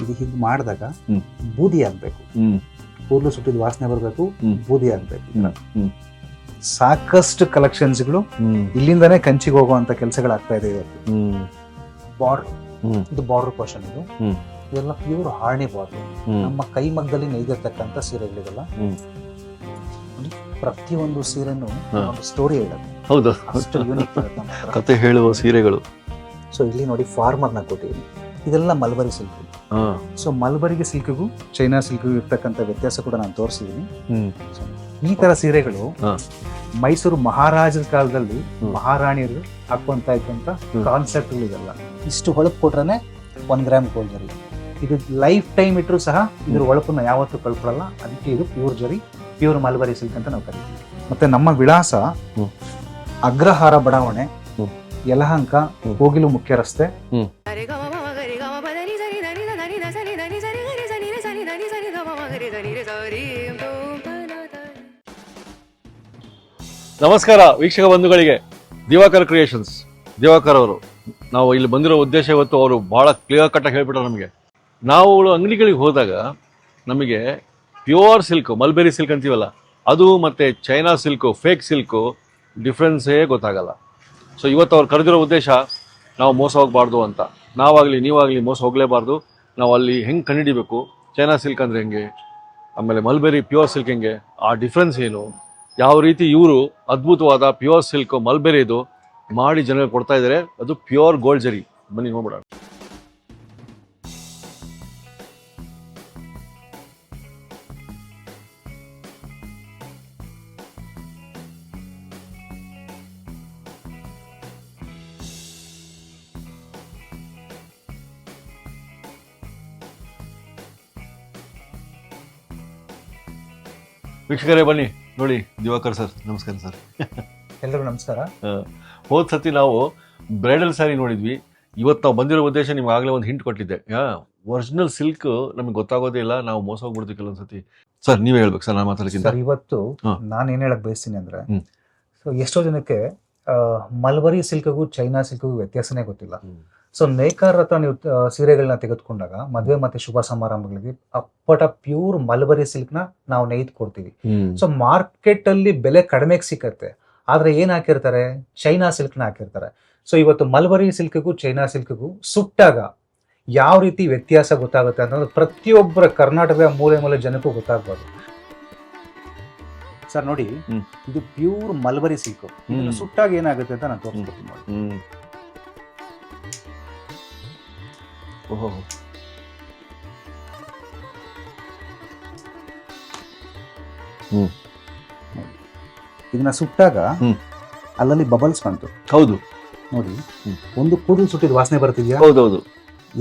ಇದು ಹೀಗೆ ಮಾಡಿದಾಗ ಹ್ಮ್. ಬೂದಿ ಆಗ್ಬೇಕು, ಕೂದಲು ಸುಟ್ಟಿದ ವಾಸನೆ ಬರಬೇಕು, ಬೂದಿ ಆಗ್ಬೇಕು. ಸಾಕಷ್ಟು ಕಲೆಕ್ಷನ್ಸ್ಗಳು ಇಲ್ಲಿಂದಾನೇ ಕಂಚಿಗೆ ಹೋಗುವಂತ ಕೆಲಸಗಳಾಗ್ತಾ ಇದೆ ಇವತ್ತು. ಬಾರ್ಡರ್, ಇದು ಬಾರ್ಡರ್ ಪೋರ್ಷನ್, ಇದೆಲ್ಲ ಪ್ಯೂರ್ ಹಾರ್ನಿ ಬಾರ್ಡರ್. ನಮ್ಮ ಕೈ ಮಗ್ಗದಲ್ಲಿ ನೇಯ್ದಿರ್ತಕ್ಕಂಥ ಸೀರೆಗಳಿದೆಲ್ಲ. ಪ್ರತಿಯೊಂದು ಸೀರೆನೂ ಒಂದು ಸ್ಟೋರಿ ಹೇಳುತ್ತೆ. ಹೌದು, ಅಷ್ಟು ಯೂನಿಕ್ ಕತೆ ಹೇಳುವ ಸೀರೆಗಳು. ಸೊ ಇಲ್ಲಿ ನೋಡಿ ಫಾರ್ಮರ್ನ ಕೊಟ್ಟಿದ್ದೀನಿ. ಇದೆಲ್ಲ ಮಲ್ಬರಿ ಸಿಲ್ಕ್. ಸೊ ಮಲ್ಬರಿಗೆ ಸಿಲ್ಕ್ಗೂ ಚೈನಾ ಸಿಲ್ಕ್ಗೂ ಇರ್ತಕ್ಕಂಥ ವ್ಯತ್ಯಾಸ ಕೂಡ ನಾನು ತೋರಿಸಿದ್ದೀನಿ. ಈ ತರ ಸೀರೆಗಳು ಮೈಸೂರು ಮಹಾರಾಜರ ಕಾಲದಲ್ಲಿ ಮಹಾರಾಣಿಯರು ಹಾಕುವಂತ ಇದ್ದಂತ ಕಾನ್ಸೆಪ್ಟ್ ಇದೆಲ್ಲ. ಇಷ್ಟು ಹೊಳಪು ಕೊಟ್ರೆ 1 ಗ್ರಾಮ್ ಗೋಲ್ಡ್ ಜರಿ. ಇದು ಲೈಫ್ ಟೈಮ್ ಇಟ್ಟರು ಸಹ ಇದ್ರ ಹೊಳಪನ್ನ ಯಾವತ್ತೂ ಕಳ್ಕೊಳ್ಳಲ್ಲ. ಅದಕ್ಕೆ ಇದು ಪ್ಯೂರ್ ಜರಿ, ಪ್ಯೂರ್ ಮಲ್ಬರಿ ಸಿಲ್ಕ್ ಅಂತ ನಾವು ಕರಿತೀವಿ. ಮತ್ತೆ ನಮ್ಮ ವಿಳಾಸ ಅಗ್ರಹಾರ ಬಡಾವಣೆ, ಯಲಹಂಕ, ಕೋಗಿಲು ಮುಖ್ಯ ರಸ್ತೆ. ನಮಸ್ಕಾರ ವೀಕ್ಷಕ ಬಂಧುಗಳಿಗೆ. ದಿವಾಕರ್ ಕ್ರಿಯೇಷನ್ಸ್, ದಿವಾಕರ್ ಅವರು. ನಾವು ಇಲ್ಲಿ ಬಂದಿರೋ ಉದ್ದೇಶ ಇವತ್ತು ಅವರು ಬಹಳ ಕ್ಲಿಯರ್ ಕಟ್ ಆಗಿ ಹೇಳ್ಬಿಟ್ರು ನಮಗೆ. ನಾವು ಅಂಗಡಿಗಳಿಗೆ ಹೋದಾಗ ನಮಗೆ ಪ್ಯೂರ್ ಸಿಲ್ಕ್, ಮಲ್ಬೆರಿ ಸಿಲ್ಕ್ ಅಂತೀವಲ್ಲ, ಅದು ಮತ್ತು ಚೈನಾ ಸಿಲ್ಕು, ಫೇಕ್ ಸಿಲ್ಕು ಡಿಫ್ರೆನ್ಸೇ ಗೊತ್ತಾಗಲ್ಲ. ಸೊ ಇವತ್ತು ಅವ್ರು ಕರೆದಿರೋ ಉದ್ದೇಶ ನಾವು ಮೋಸ ಹೋಗಬಾರ್ದು ಅಂತ. ನಾವಾಗಲಿ ನೀವಾಗಲಿ ಮೋಸ ಹೋಗಲೇಬಾರ್ದು. ನಾವು ಅಲ್ಲಿ ಹೆಂಗೆ ಕಂಡುಹಿಡಿಬೇಕು, ಚೈನಾ ಸಿಲ್ಕ್ ಅಂದರೆ ಹೆಂಗೆ, ಆಮೇಲೆ ಮಲ್ಬೆರಿ ಪ್ಯೂರ್ ಸಿಲ್ಕ್ ಹೆಂಗೆ, ಆ ಡಿಫ್ರೆನ್ಸ್ ಏನು, ಯಾವ ರೀತಿ ಇವರು ಅದ್ಭುತವಾದ ಪ್ಯೂರ್ ಸಿಲ್ಕ್ ಮಲ್ಬೆರಿದು ಮಾಡಿ ಜನರಿಗೆ ಕೊಡ್ತಾ ಇದ್ದಾರೆ. ಅದು ಪ್ಯೂರ್ ಗೋಲ್ಡ್ ಜರಿ. ಬನ್ನಿ ನೋಡ್ಬಿಡೋಣ. ವೀಕ್ಷಕರೇ ಬನ್ನಿ ನೋಡಿ. ದಿವಾಕರ್ ಸರ್ ನಮಸ್ಕಾರ ಸರ್. ಎಲ್ಲರಿಗೂ ನಮಸ್ಕಾರ. ಹೋದ ಸತಿ ನಾವು ಬ್ರೈಡಲ್ ಸ್ಯಾರಿ ನೋಡಿದ್ವಿ. ಇವತ್ತು ನಾವು ಬಂದಿರೋ ಉದ್ದೇಶ ನಿಮ್ಗೆ ಆಗಲೇ ಒಂದು ಹಿಂಟ್ ಕೊಟ್ಟಿದ್ದೆ. ಒರಿಜಿನಲ್ ಸಿಲ್ಕ್ ನಮಗೆ ಗೊತ್ತಾಗೋದೇ ಇಲ್ಲ, ನಾವು ಮೋಸ ಹೋಗ್ಬಿಡ್ತೀವಿ ಕೆಲವೊಂದು ಸತಿ. ಸರ್ ನೀವೇ ಹೇಳ್ಬೇಕು ಸರ್, ನಾನು ಮಾತಾಡೋಕ್ಕಿಂತ. ಸರ್ ಇವತ್ತು ನಾನು ಏನು ಹೇಳಕ್ ಬಯಸ್ತೀನಿ ಅಂದ್ರೆ, ಸೊ ಎಷ್ಟೋ ಜನಕ್ಕೆ ಮಲ್ಬರಿ ಸಿಲ್ಕ್ಗೂ ಚೈನಾ ಸಿಲ್ಕ್ಗೂ ವ್ಯತ್ಯಾಸನೇ ಗೊತ್ತಿಲ್ಲ. ಸೊ ನೇಕಾರ್ ಹತ್ರ ನೀವು ಸೀರೆಗಳನ್ನ ತೆಗೆದುಕೊಂಡಾಗ ಮದುವೆ ಮತ್ತೆ ಶುಭ ಸಮಾರಂಭಗಳಿಗೆ ಅಪ್ಪಟ ಪ್ಯೂರ್ ಮಲ್ಬರಿ ಸಿಲ್ಕ್ ನ ನಾವು ನೇಯ್ದು ಕೊಡ್ತೀವಿ. ಸೊ ಮಾರ್ಕೆಟ್ ಅಲ್ಲಿ ಬೆಲೆ ಕಡಿಮೆಗೆ ಸಿಕ್ಕತ್ತೆ, ಆದ್ರೆ ಏನ್ ಹಾಕಿರ್ತಾರೆ, ಚೈನಾ ಸಿಲ್ಕ್ ನ ಹಾಕಿರ್ತಾರೆ. ಸೊ ಇವತ್ತು ಮಲ್ಬರಿ ಸಿಲ್ಕ್ಗೂ ಚೈನಾ ಸಿಲ್ಕ್ಗೂ ಸುಟ್ಟಾಗ ಯಾವ ರೀತಿ ವ್ಯತ್ಯಾಸ ಗೊತ್ತಾಗುತ್ತೆ ಅಂತಂದ್ರೆ ಪ್ರತಿಯೊಬ್ಬರ ಕರ್ನಾಟಕದ ಮೂಲೆ ಮೂಲೆ ಜನಕ್ಕೂ ಗೊತ್ತಾಗ್ಬಾರ್ದು. ಸರ್ ನೋಡಿ, ಇದು ಪ್ಯೂರ್ ಮಲ್ಬರಿ ಸಿಲ್ಕ್. ಸುಟ್ಟಾಗ ಏನಾಗುತ್ತೆ ಅಂತ ನಾನು ತೋರಿಸ್ಕೊಡ್ತೀನಿ ನೋಡಿ. ಇದನ್ನ ಸುಟ್ಟಾಗ ಅಲ್ಲಲ್ಲಿ ಬಬಲ್ಸ್ ಬಂತು. ಹೌದು ನೋಡಿ, ಒಂದು ಕೂದಲು ಸುಟ್ಟಿದ ವಾಸನೆ ಬರ್ತಿದ್ಯಾ? ಹೌದೌದು.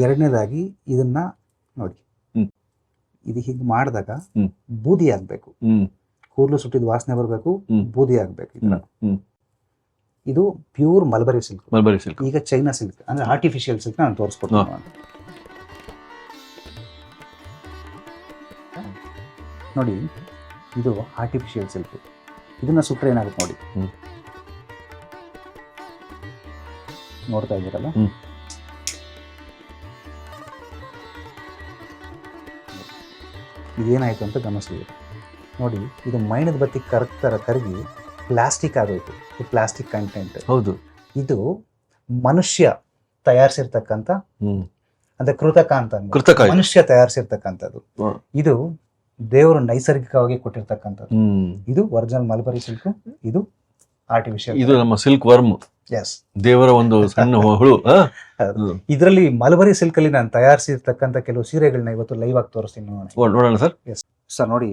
ಎರಡನೇದಾಗಿ ಇದನ್ನ ನೋಡಿ, ಇದು ಹೀಗೆ ಮಾಡಿದಾಗ ಬೂದಿ ಆಗ್ಬೇಕು, ಕೂದಲು ಸುಟ್ಟಿದ ವಾಸನೆ ಬರಬೇಕು, ಬೂದಿ ಆಗ್ಬೇಕು. ಇದು pure mulberry silk. Mulberry silk. ಈಗ ಚೈನಾ ಸಿಲ್ಕ್ ಅಂದ್ರೆ ಆರ್ಟಿಫಿಷಿಯಲ್ ಸಿಲ್ಕ್ ನಾನು ತೋರಿಸ್ಕೊಡ್ತೀನಿ ನೋಡಿ. ಇದು ಆರ್ಟಿಫಿಷಿಯಲ್ ಸಿಲ್ಕ್. ಇದನ್ನ ಸುಟ್ರೆ ಏನಾಗುತ್ತೆ ನೋಡಿ, ನೋಡ್ತಾ ಇದ್ದೀರಲ್ಲ. ಇದೇನಾಯ್ತು ಅಂತ ಗಮನಿಸಿದೆ ನೋಡಿ. ಇದು ಮೈನದ ಬತ್ತಿ ಕರಗಿ ಪ್ಲಾಸ್ಟಿಕ್ ಆಗೋಯ್ತು. ಇದು ಪ್ಲಾಸ್ಟಿಕ್ ಕಂಟೆಂಟ್. ಹೌದು. ಇದು ಮನುಷ್ಯ ತಯಾರಿಸಿರ್ತಕ್ಕಂಥ, ಅಂದ್ರೆ ಕೃತಕ ಅಂತ, ಮನುಷ್ಯ ತಯಾರಿಸಿರ್ತಕ್ಕಂಥದ್ದು. ಇದು ದೇವರು ನೈಸರ್ಗಿಕವಾಗಿ ಕೊಟ್ಟಿರ್ತಕ್ಕಂಥದ್ದು. ಇದು ಒರಿಜಿನಲ್ ಮಲ್ಬರಿ ಸಿಲ್ಕ್, ಇದು ಆರ್ಟಿಫಿಷಿಯಲ್. ಇದು ನಮ್ಮ ಸಿಲ್ಕ್ ವರ್ಮ್. ಎಸ್, ದೇವರ ಒಂದು ಸಣ್ಣ ಹುಳು. ಇದರಲ್ಲಿ ಮಲ್ಬರಿ ಸಿಲ್ಕ್ ಅಲ್ಲಿ ನಾನು ತಯಾರಿಸಿರ್ತಕ್ಕಂಥ ಕೆಲವು ಸೀರೆಗಳನ್ನ ಇವತ್ತು ಲೈವ್ ಆಗಿ ತೋರಿಸ್ತೀನಿ ನೋಡೋಣ ಸರ್. ಎಸ್ ಸರ್ ನೋಡಿ,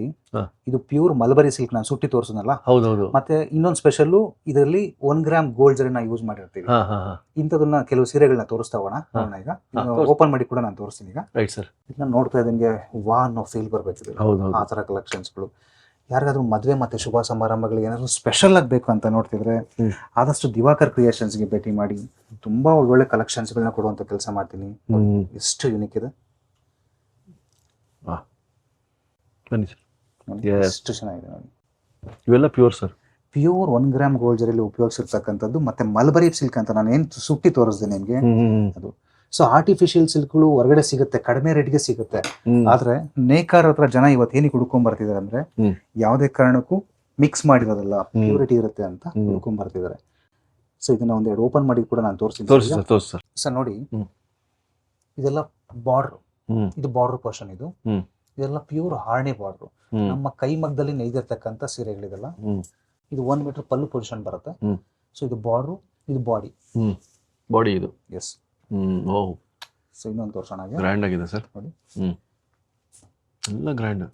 ಇದು ಪ್ಯೂರ್ ಮಲ್ಬರಿ ಸಿಲ್ಕ್ ನಾನು ಸುಟ್ಟಿ ತೋರಿಸೋನಲ್ಲ. ಹೌದೌದು. ಮತ್ತೆ ಇನ್ನೊಂದು ಸ್ಪೆಷಲ್, ಇದರಲ್ಲಿ 1 ಗ್ರಾಮ್ ಗೋಲ್ಡ್ ಜರಿನ ಯೂಸ್ ಮಾಡಿರ್ತೀವಿ. ಇಂಥದನ್ನ ಕೆಲವು ಸೀರೆಗಳನ್ನ ತೋರಿಸ್ತಾ ಹೋಗೋಣ. ಈಗ ಓಪನ್ ಮಾಡಿ ಕೂಡ ನಾನು ತೋರಿಸ್ತೀನಿ. ಈಗ ರೈಟ್ ಸರ್. ಇದನ್ನ ನೋಡ್ತಾ ಇದ್ದಂಗೆ ವಾ ಅನ್ನೋ ಫೀಲ್ ಬರ್ಬೇಕು. ಆ ತರ ಕಲೆಕ್ಷನ್ಸ್ಗಳು ಯಾರಿಗಾದ್ರೂ ಮದುವೆ ಮತ್ತೆ ಶುಭ ಸಮಾರಂಭಗಳಿಗೆ ಏನಾದ್ರು ಸ್ಪೆಷಲ್ ಆಗಬೇಕು ಅಂತ ನೋಡ್ತಿದ್ರೆ ಆದಷ್ಟು ದಿವಾಕರ್ ಕ್ರಿಯೇಷನ್ಸ್ಗೆ ಭೇಟಿ ಮಾಡಿ. ತುಂಬಾ ಒಳ್ಳೊಳ್ಳೆ ಕಲೆಕ್ಷನ್ಸ್ಗಳನ್ನ ಕೊಡುವಂತ ಕೆಲಸ ಮಾಡ್ತೀನಿ. ಎಷ್ಟು ಯೂನಿಕ್ ಇದೆ, ಎಷ್ಟು ಚೆನ್ನಾಗಿದೆ ನೋಡಿ. ಇವೆಲ್ಲ pure sir, pure 1 gram gold ಜರಿಯಲ್ಲಿ ಉಪಯೋಗಿಸಿರ್ತಕ್ಕಂಥದ್ದು. ಮತ್ತೆ ಮಲ್ಬರಿ ಸಿಲ್ಕ್ ಅಂತ ನಾನು ಏನ್ ಸುಟ್ಟಿ ತೋರಿಸ್ದೆ ನಿಮ್ಗೆ, ಅದು ಸೊ ಆರ್ಟಿಫಿಷಿಯಲ್ ಸಿಲ್ಕ್ಗಳು ಹೊರಗಡೆ ಸಿಗುತ್ತೆ, ಕಡಿಮೆ ರೇಟ್ಗೆ ಸಿಗುತ್ತೆ. ಆದ್ರೆ ನೇಕಾರ್ ಹತ್ರ ಜನ ಇವತ್ತು ಏನಕ್ಕೆ ಹುಡ್ಕೊಂಡ್ ಬರ್ತಿದ್ದಾರೆ ಅಂದ್ರೆ ಯಾವುದೇ ಕಾರಣಕ್ಕೂ ಮಿಕ್ಸ್ ಮಾಡಿರೋದಲ್ಲ, ಪ್ಯೂರಿಟಿ ಇರುತ್ತೆ ಅಂತ ಹುಡ್ಕೊಂಡ್ ಬರ್ತಿದ್ದಾರೆ. ಸೊ ಇದನ್ನ ಒಂದೆರಡು ಓಪನ್ ಮಾಡಿ ಕೂಡ ನಾನು ತೋರಿಸ್ತೀನಿ ಸರ್. ನೋಡಿ, ಇದೆಲ್ಲ ಬಾರ್ಡರ್, ಇದು ಬಾರ್ಡರ್ ಪೋರ್ಷನ್, ಇದೆಲ್ಲ ಪ್ಯೂರ್ ಹಾರ್ಣಿ ಬಾರ್ಡರ್, ನಮ್ಮ ಕೈ ಮಗ್ಗದಲ್ಲಿ ನೇಯ್ದಿರ್ತಕ್ಕಂಥ ಸೀರೆಗಳಿದೆಲ್ಲ. ಇದು 1 ಮೀಟರ್ ಪಲ್ಲು ಪೊಸಿಷನ್ ಬರುತ್ತೆ. ಸೊ ಇದು ಬಾರ್ಡರ್, ಇದು ಬಾಡಿ ಇದು. ಎಸ್. ಸೊ ಇನ್ನೊಂದು ತೋರ್ಸೋಣ. ಗ್ರ್ಯಾಂಡ್ ಆಗಿದೆ ಸರ್ ನೋಡಿ, ಎಲ್ಲ ಗ್ರ್ಯಾಂಡ್.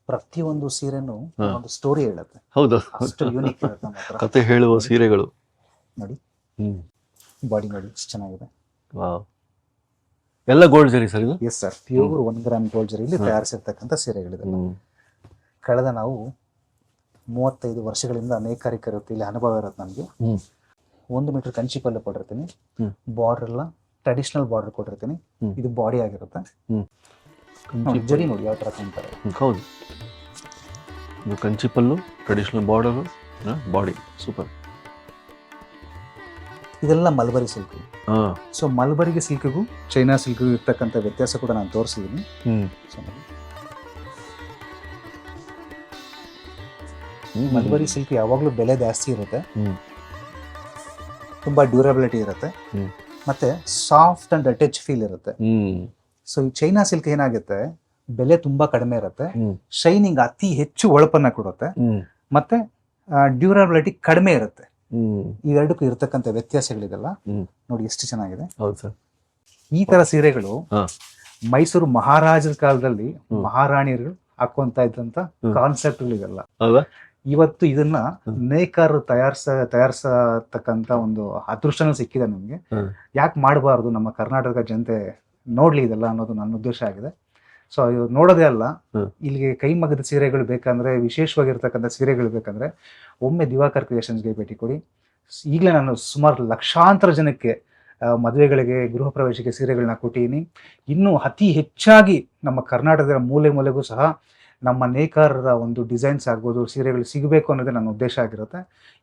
ಪ್ರತಿಯೊಂದು ಸೀರೆನೂ ಒಂದು ಸ್ಟೋರಿ ಹೇಳುತ್ತೆ. ಹೌದು, ಅಷ್ಟು ಯೂನಿಕ್ ಇರುತ್ತೆ ನಮ್ಮ ಹತ್ರ. ಕತೆ ಹೇಳುವ ಸೀರೆಗಳು ನೋಡಿ, ಬಾಡಿ ನೋಡಿ ಎಷ್ಟು ಚೆನ್ನಾಗಿದೆ. ಎಲ್ಲ ಗೋಲ್ಡ್ ಜರಿ ಸರ್ ಇದು? Yes sir, pure 1 gram gold ಜರಿಯಲ್ಲಿ ತಯಾರಿಸಿರ್ತಕ್ಕಂಥ ಸೀರೆಗಳಿದೆ. ಕಳೆದ ನಾವು 35 ವರ್ಷಗಳಿಂದ ನೇಕಾರಿಕೆ ವೃತ್ತಿಯಲ್ಲಿ ಅನುಭವ ಇರುತ್ತೆ ನಮಗೆ. 1 ಮೀಟರ್ ಕಂಚಿ ಪಲ್ಲು ಕೊಟ್ಟಿರ್ತೀನಿ, ಬಾರ್ಡರ್ ಎಲ್ಲ ಟ್ರೆಡಿಷನಲ್ ಬಾರ್ಡರ್ ಕೊಟ್ಟಿರ್ತೀನಿ. ಇದು ಬಾಡಿ ಆಗಿರುತ್ತೆ. ಜರಿ ನೋಡಿ ಯಾವ ತರ ಕಾಣ್ತಾರೆ. ಹೌದು, ಇದು ಕಂಚಿ ಪಲ್ಲು, ಟ್ರೆಡಿಷನಲ್ ಬಾರ್ಡರ್, ಬಾಡಿ ಸೂಪರ್. ಇದೆಲ್ಲ ಮಲ್ಬರಿ ಸಿಲ್ಕ್. ಸೊ ಮಲ್ಬರಿಗೆ ಸಿಲ್ಕ್ಗೂ ಚೈನಾ ಸಿಲ್ಕ್ಗೂ ಇರ್ತಕ್ಕಂಥ ವ್ಯತ್ಯಾಸ ಕೂಡ ನಾನು ತೋರಿಸಿದ್ದೀನಿ. ಮಲ್ಬರಿ ಸಿಲ್ಕ್ ಯಾವಾಗಲೂ ಬೆಲೆ ಜಾಸ್ತಿ ಇರುತ್ತೆ, ತುಂಬಾ ಡ್ಯೂರಬಿಲಿಟಿ ಇರುತ್ತೆ, ಮತ್ತೆ ಸಾಫ್ಟ್ ಅಂಡ್ ಟಚ್ ಫೀಲ್ ಇರುತ್ತೆ. ಸೊ ಈ ಚೈನಾ ಸಿಲ್ಕ್ ಏನಾಗುತ್ತೆ, ಬೆಲೆ ತುಂಬಾ ಕಡಿಮೆ ಇರುತ್ತೆ, ಶೈನಿಂಗ್ ಅತಿ ಹೆಚ್ಚು ಹೊಳಪನ್ನ ಕೊಡುತ್ತೆ, ಮತ್ತೆ ಡ್ಯೂರಬಿಲಿಟಿ ಕಡಿಮೆ ಇರುತ್ತೆ. ಇವೆರಡಕ್ಕೂ ಇರತಕ್ಕಂಥ ವ್ಯತ್ಯಾಸಗಳಿದೆಲ್ಲ ನೋಡಿ ಎಷ್ಟು ಚೆನ್ನಾಗಿದೆ. ಹೌದು ಸರ್. ಈ ತರ ಸೀರೆಗಳು ಮೈಸೂರು ಮಹಾರಾಜರ ಕಾಲದಲ್ಲಿ ಮಹಾರಾಣಿಯರು ಹಾಕುವಂತ ಇದ್ದಂತ ಕಾನ್ಸೆಪ್ಟ್ಗಳಿದೆಲ್ಲ. ಇವತ್ತು ಇದನ್ನ ನೇಕಾರರು ತಯಾರಿಸತಕ್ಕಂತ ಒಂದು ಅದೃಷ್ಟನೂ ಸಿಕ್ಕಿದೆ ನಮ್ಗೆ. ಯಾಕೆ ಮಾಡಬಾರ್ದು, ನಮ್ಮ ಕರ್ನಾಟಕ ಜನತೆ ನೋಡ್ಲಿ ಇದೆಲ್ಲ ಅನ್ನೋದು ನನ್ನ ಉದ್ದೇಶ ಆಗಿದೆ. ಸೊ ನೋಡೋದೇ ಅಲ್ಲ, ಇಲ್ಲಿಗೆ ಕೈಮಗ್ಗದ ಸೀರೆಗಳು ಬೇಕಂದ್ರೆ, ವಿಶೇಷವಾಗಿರ್ತಕ್ಕಂಥ ಸೀರೆಗಳು ಬೇಕಂದ್ರೆ ಒಮ್ಮೆ ದಿವಾಕರ್ ಕ್ರಿಯೇಷನ್ಸ್ಗೆ ಭೇಟಿ ಕೊಡಿ. ಈಗಲೇ ನಾನು ಸುಮಾರು ಲಕ್ಷಾಂತರ ಜನಕ್ಕೆ ಮದುವೆಗಳಿಗೆ, ಗೃಹ ಪ್ರವೇಶಕ್ಕೆ ಸೀರೆಗಳನ್ನ ಕೊಟ್ಟಿದ್ದೀನಿ. ಇನ್ನೂ ಅತಿ ಹೆಚ್ಚಾಗಿ ನಮ್ಮ ಕರ್ನಾಟಕದ ಮೂಲೆ ಮೂಲೆಗೂ ಸಹ ನಮ್ಮ ನೇಕಾರರ ಒಂದು ಡಿಸೈನ್ಸ್ ಆಗ್ಬೋದು, ಸೀರೆಗಳು ಸಿಗಬೇಕು ಅನ್ನೋದೇ ನನ್ನ ಉದ್ದೇಶ ಆಗಿರುತ್ತೆ.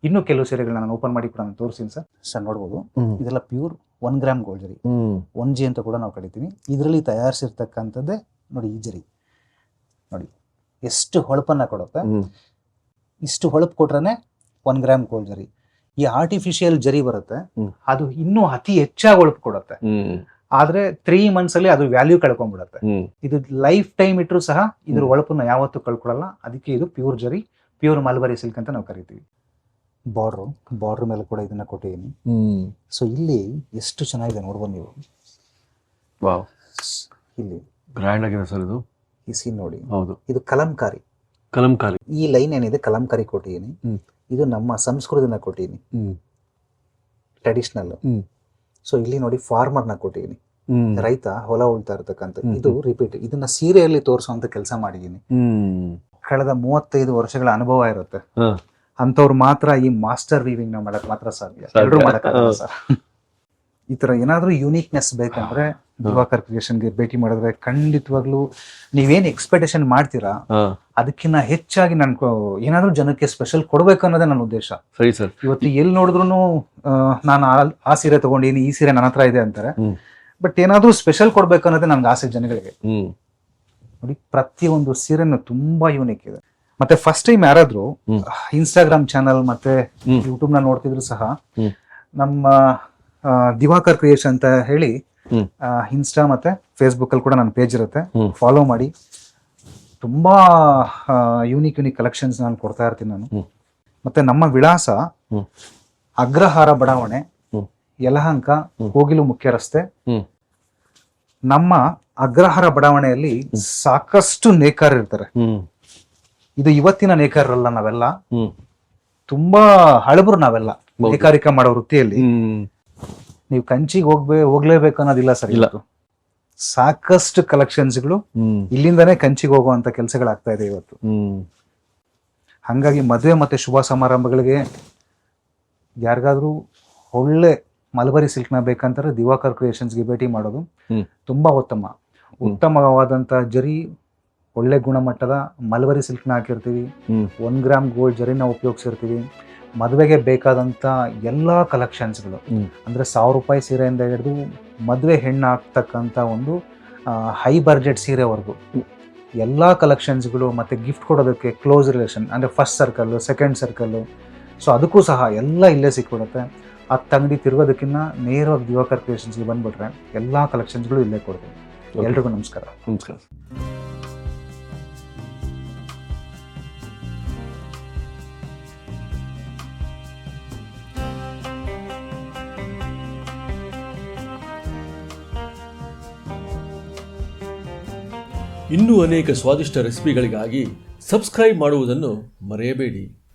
ಇನ್ನೂ ಕೆಲವು ಸೀರೆಗಳನ್ನ ನಾನು ಓಪನ್ ಮಾಡಿ ಕೂಡ ನಾನು ತೋರಿಸ್ತೀನಿ ಸರ್. ಸರ್ ನೋಡ್ಬೋದು, ಇದೆಲ್ಲ ಪ್ಯೂರ್ 1 ಗ್ರಾಮ್ ಗೋಲ್ಡ್ ಜರಿ, 1G ಅಂತ ಕೂಡ ನಾವು ಕರಿತೀವಿ. ಇದರಲ್ಲಿ ತಯಾರಿಸಿರ್ತಕ್ಕಂಥದ್ದೇ ನೋಡಿ ಈ ಜರಿ. ನೋಡಿ ಎಷ್ಟು ಹೊಳಪನ್ನ ಕೊಡುತ್ತೆ. ಇಷ್ಟು ಹೊಳಪು ಕೊಟ್ರೆ 1 ಗ್ರಾಮ್ ಗೋಲ್ಡ್ ಜರಿ. ಈ ಆರ್ಟಿಫಿಷಿಯಲ್ ಜರಿ ಬರುತ್ತೆ, ಅದು ಇನ್ನೂ ಅತಿ ಹೆಚ್ಚಾಗಿ ಹೊಳಪು ಕೊಡುತ್ತೆ. ಆದ್ರೆ 3 months ಅಲ್ಲಿ ಅದು ವ್ಯಾಲ್ಯೂ ಕಳ್ಕೊಂಡ್ಬಿಡುತ್ತೆ. ಇದು ಲೈಫ್ ಟೈಮ್ ಇಟ್ಟರು ಸಹ ಇದ್ರ ಹೊಳಪನ್ನ ಯಾವತ್ತೂ ಕಳ್ಕೊಳ್ಳಲ್ಲ. ಅದಕ್ಕೆ ಇದು ಪ್ಯೂರ್ ಜರಿ, ಪ್ಯೂರ್ ಮಲ್ಬರಿ ಸಿಲ್ಕ್ ಅಂತ ನಾವು ಕರಿತೀವಿ. ಬಾರ್ಡರ್ ಮೇಲೆ ಕೂಡ ಇದನ್ನ ಕೊಟ್ಟಿದ್ದೀನಿ. ಸೊ ಇಲ್ಲಿ ಎಷ್ಟು ಚೆನ್ನಾಗಿದೆ ನೋಡ್ಬೋದು ನೀವು. ಇಲ್ಲಿ ಗ್ರ್ಯಾಂಡ್ ಆಗಿದೆ ಸರ್ ಇದು. ಈ ಸೀನ್ ನೋಡಿ. ಹೌದು, ಇದು ಕಲಂಕಾರಿ. ಈ ಲೈನ್ ಏನಿದೆ ಕಲಂಕಾರಿ ಕೊಟ್ಟಿದ್ದೀನಿ. ಇದು ನಮ್ಮ ಸಂಸ್ಕೃತಿನ ಕೊಟ್ಟಿದ್ದೀನಿ, ಟ್ರೆಡಿಷನಲ್. ಸೊ ಇಲ್ಲಿ ನೋಡಿ ಫಾರ್ಮರ್ನ ಕೊಟ್ಟಿದ್ದೀನಿ, ರೈತ ಹೊಲ ಉಳ್ತಾ ಇರ್ತಕ್ಕಂಥ. ಇದು ರಿಪೀಟ್, ಇದನ್ನ ಸೀರೆಯಲ್ಲಿ ತೋರಿಸುವಂತ ಕೆಲಸ ಮಾಡಿದ್ದೀನಿ. ಕಳೆದ 35 ವರ್ಷಗಳ ಅನುಭವ ಇರುತ್ತೆ ಅಂತವ್ರು ಮಾತ್ರ ಈ ಮಾಸ್ಟರ್ ವೀವಿಂಗ್ ನ ಮಾಡಕ್ ಮಾತ್ರ ಸಾಧ್ಯ. ಎಲ್ಲರೂ ಮಾಡಕ್ಕಾಗಲ್ಲ ಸರ್. ಈ ತರ ಏನಾದ್ರೂ ಯೂನಿಕ್ನೆಸ್ ಬೇಕಂದ್ರೆ ದಿವಾಕರ್ ಕ್ರಿಯೇಷನ್ಗೆ ಭೇಟಿ ಮಾಡಿದ್ರೆ ಖಂಡಿತವಾಗ್ಲೂ ನೀವೇನ್ ಎಕ್ಸ್ಪೆಕ್ಟೇಷನ್ ಮಾಡ್ತೀರಾ ಅದಕ್ಕಿಂತ ಹೆಚ್ಚಾಗಿ ನಾನು ಏನಾದ್ರೂ ಜನಕ್ಕೆ ಸ್ಪೆಷಲ್ ಕೊಡ್ಬೇಕು ಅನ್ನೋದೇ ನನ್ನ ಉದ್ದೇಶ. ಸರಿ ಸರ್. ಇವತ್ತು ಎಲ್ಲಿ ನೋಡಿದ್ರು ನಾನು ಆ ಸೀರೆ ತಗೊಂಡಿನಿ, ಈ ಸೀರೆ ನನ್ನ ಹತ್ರ ಇದೆ ಅಂತಾರೆ. ಬಟ್ ಏನಾದ್ರೂ ಸ್ಪೆಷಲ್ ಕೊಡ್ಬೇಕು ಅನ್ನೋದೇ ನನ್ಗೆ ಆಸೆ ಜನಗಳಿಗೆ. ನೋಡಿ, ಪ್ರತಿಯೊಂದು ಸೀರೆನು ತುಂಬಾ ಯೂನಿಕ್ ಇದೆ. ಮತ್ತೆ ಫಸ್ಟ್ ಟೈಮ್ ಯಾರಾದ್ರೂ ಇನ್ಸ್ಟಾಗ್ರಾಮ್ ಚಾನಲ್ ಮತ್ತೆ ಯೂಟ್ಯೂಬ್ ನ ನೋಡ್ತಿದ್ರು ಸಹ ನಮ್ಮ ದಿವಾಕರ್ ಕ್ರಿಯೇಷನ್ ಅಂತ ಹೇಳಿ ಇನ್ಸ್ಟಾ ಮತ್ತೆ ಫೇಸ್ಬುಕ್ ಅಲ್ಲಿ ಕೂಡ ನನ್ನ ಪೇಜ್ ಇರುತ್ತೆ, ಫಾಲೋ ಮಾಡಿ. ತುಂಬಾ ಯೂನಿಕ್ ಕಲೆಕ್ಷನ್ಸ್ ನಾನು ಕೊಡ್ತಾ ಇರ್ತೀನಿ ನಾನು. ಮತ್ತೆ ನಮ್ಮ ವಿಳಾಸ ಅಗ್ರಹಾರ ಬಡಾವಣೆ, ಯಲಹಂಕ ಕೋಗಿಲು ಮುಖ್ಯ ರಸ್ತೆ. ನಮ್ಮ ಅಗ್ರಹಾರ ಬಡಾವಣೆಯಲ್ಲಿ ಸಾಕಷ್ಟು ನೇಕಾರ ಇರ್ತಾರೆ. ಇದು ಇವತ್ತಿನ ನೇಕಾರರಲ್ಲ ನಾವೆಲ್ಲ, ತುಂಬಾ ಹಳಬರು ನಾವೆಲ್ಲ ನೇಕಾರಿಕೆ ಮಾಡೋ ವೃತ್ತಿಯಲ್ಲಿ. ನೀವು ಕಂಚಿಗೆ ಹೋಗ್ಲೇಬೇಕು ಅನ್ನೋದಿಲ್ಲ ಸರ್. ಇಲ್ಲ, ಸಾಕಷ್ಟು ಕಲೆಕ್ಷನ್ಸ್ಗಳು ಇಲ್ಲಿಂದಾನೇ ಕಂಚಿಗೆ ಹೋಗುವಂತ ಕೆಲಸಗಳಾಗ್ತಾ ಇದೆ ಇವತ್ತು. ಹಂಗಾಗಿ ಮದುವೆ ಮತ್ತೆ ಶುಭ ಸಮಾರಂಭಗಳಿಗೆ ಯಾರಿಗಾದ್ರೂ ಒಳ್ಳೆ ಮಲ್ಬರಿ ಸಿಲ್ಕ್ ನ ಬೇಕಂತಾರೆ ದಿವಾಕರ್ ಕ್ರಿಯೇಷನ್ಸ್ಗೆ ಭೇಟಿ ಮಾಡೋದು ತುಂಬಾ ಉತ್ತಮವಾದಂತ ಜರಿ, ಒಳ್ಳೆ ಗುಣಮಟ್ಟದ ಮಲ್ಬರಿ ಸಿಲ್ಕ್ ನ ಹಾಕಿರ್ತೀವಿ. 1 ಗ್ರಾಮ್ ಗೋಲ್ಡ್ ಜರಿನ ಉಪಯೋಗಿಸಿರ್ತೀವಿ. ಮದುವೆಗೆ ಬೇಕಾದಂಥ ಎಲ್ಲ ಕಲೆಕ್ಷನ್ಸ್ಗಳು, ಅಂದರೆ 1000 ರೂಪಾಯಿ ಸೀರೆಯಿಂದ ಹಿಡಿದು ಮದುವೆ ಹೆಣ್ಣು ಆಗ್ತಕ್ಕಂಥ ಒಂದು ಹೈ ಬಡ್ಜೆಟ್ ಸೀರೆವರೆಗೂ ಎಲ್ಲ ಕಲೆಕ್ಷನ್ಸ್ಗಳು, ಮತ್ತು ಗಿಫ್ಟ್ ಕೊಡೋದಕ್ಕೆ ಕ್ಲೋಸ್ ರಿಲೇಷನ್ ಅಂದರೆ first circle, second circle, so ಅದಕ್ಕೂ ಸಹ ಎಲ್ಲ ಇಲ್ಲೇ ಸಿಕ್ಬಿಡುತ್ತೆ. ಆ ತಂಗಡಿ ತಿರುಗೋದಕ್ಕಿಂತ ನೇರವಾಗಿ ದಿವಾಕರ್ ಕ್ರಿಯೇಷನ್ಸ್ಗೆ ಬಂದುಬಿಟ್ರೆ ಎಲ್ಲ ಕಲೆಕ್ಷನ್ಸ್ಗಳು ಇಲ್ಲೇ ಕೊಡ್ತೀವಿ. ಎಲ್ರಿಗೂ ನಮಸ್ಕಾರ. ನಮಸ್ಕಾರ. ಇನ್ನೂ ಅನೇಕ ಸ್ವಾದಿಷ್ಟ ರೆಸಿಪಿಗಳಿಗಾಗಿ ಸಬ್ಸ್ಕ್ರೈಬ್ ಮಾಡುವುದನ್ನು ಮರೆಯಬೇಡಿ.